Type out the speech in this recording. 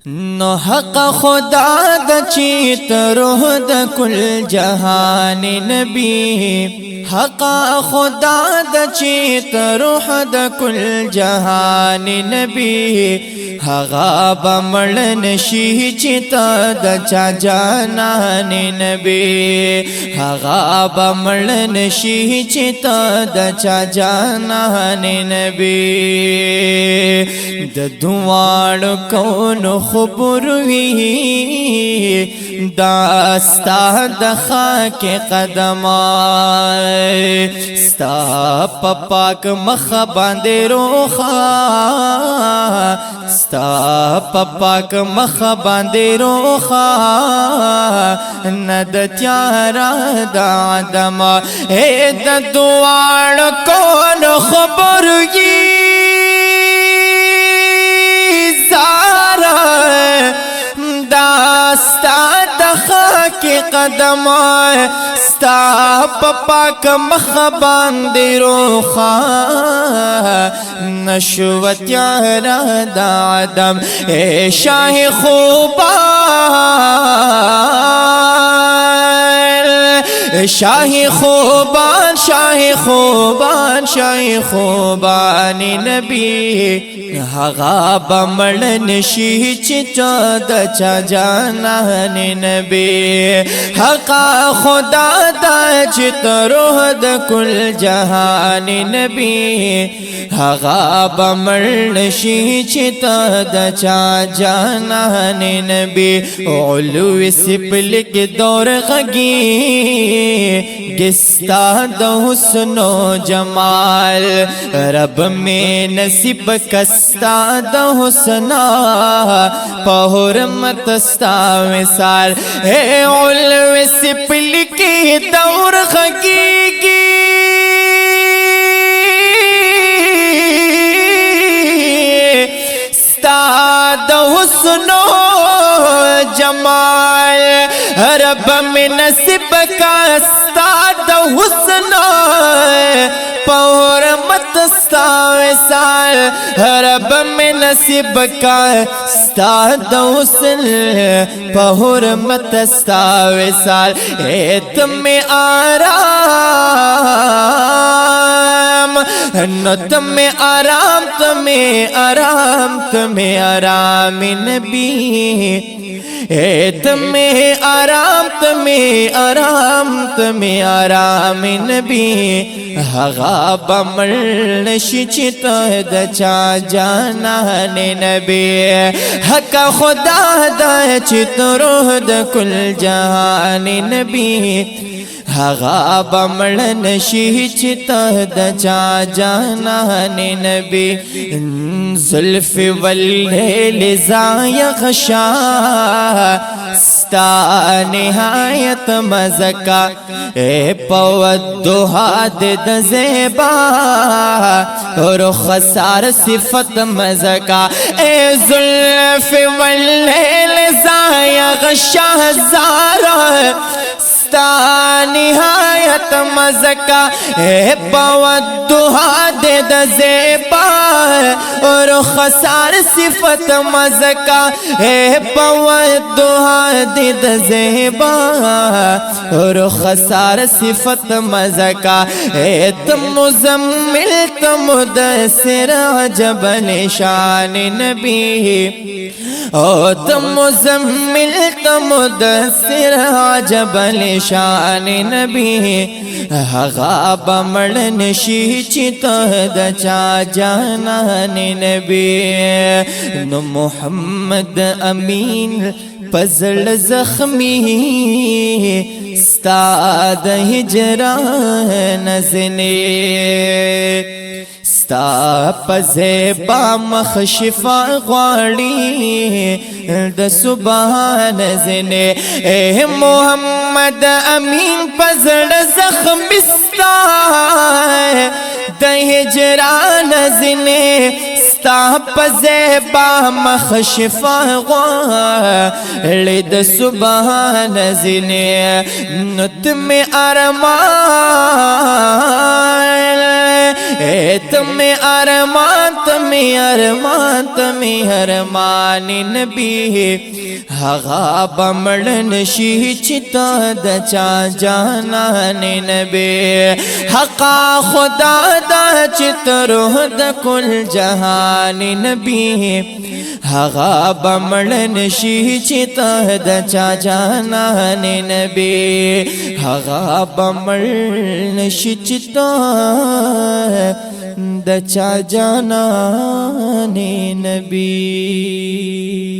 نو حق خدا د چیت روح د کل جهان نبی حق خدا د چیت روح د کل جهان نبی هغه بمړ نشي چیتا د چا جانان نبی هغه بمړ نشي چیتا د چا جانان نبی د دوار کون خبر وی داستا د خاک قدمای ستا پاک مخ باندې روخا ستا پاک مخ باندې روخا ند تیارا د آدم اے د دوار کون خبر وی داستا د خاک قدم ستا پاک مخ باندې روخا نشوت یارا د آدم اے شاه خوبان شاه خوبان شاه خوبان شاه خوبان نبی هغه بمړ نشي چې د چا جانان نبی حق خدا د چې روح د کل جهان نبی هغه بمړ نشي چې د چا جانان نبی علو سپل کې دور غږی گستا د حسن و جمال رب میں نصیب کستا د حسن پا حرمت ستا مثال اے علو سپل کی دور حقیقی ستا د حسن و جمال رب میں نصیب کا ستا د حسن حرمت ستا وصال رب میں نصیب کا ستا د حسن حرمت ستا وصال اے تمہیں آرام نو تمہیں آرام تمہیں آرام تمہیں آرام نبی اے تمہیں آرام تمہیں آرام تمہیں آرام نبی هغه بمړ نشي چې د چا جانان نبی حق خدا د چې روح د کل جهان نبی هغه بمړ نشي چې د چا جانان نبی زلف واللیل ذا یغشا ستا نهایت مزکا اے پودوها د زیبا رخ سار صفت مزکا اے زلف واللیل ذا یغشا زارا نهایت مزکا اے پودوها د زیبا اور خسار صفت مزکا اے پودوها د زیبا اور خسار صفت مزکا اے مزمل مدثر عجب نشان نبی او مزمل مدثر عجب نشان نبی هغه بمړ نشي چې د چا جانان نبی نو محمد امین پزړ زخمی ستا د هجران نزنه ستا پزیبا مخ شفا غواړي د سبحان زنه اے محمد امین پزړ زخم ستا د هجران زنه ستا پزیبا مخ شفا غواړي د سبحان زنه نت میں ارمان तुम्हें अरमान नबी हगा बमड़न शीचिता दचा जाना नबी हका खुदा दा चितरोह द कुल जहान नबी हगा बमड़न शीचिता दचा जाना नबी हगा बमड़न शीचिता दचा जाना नबी।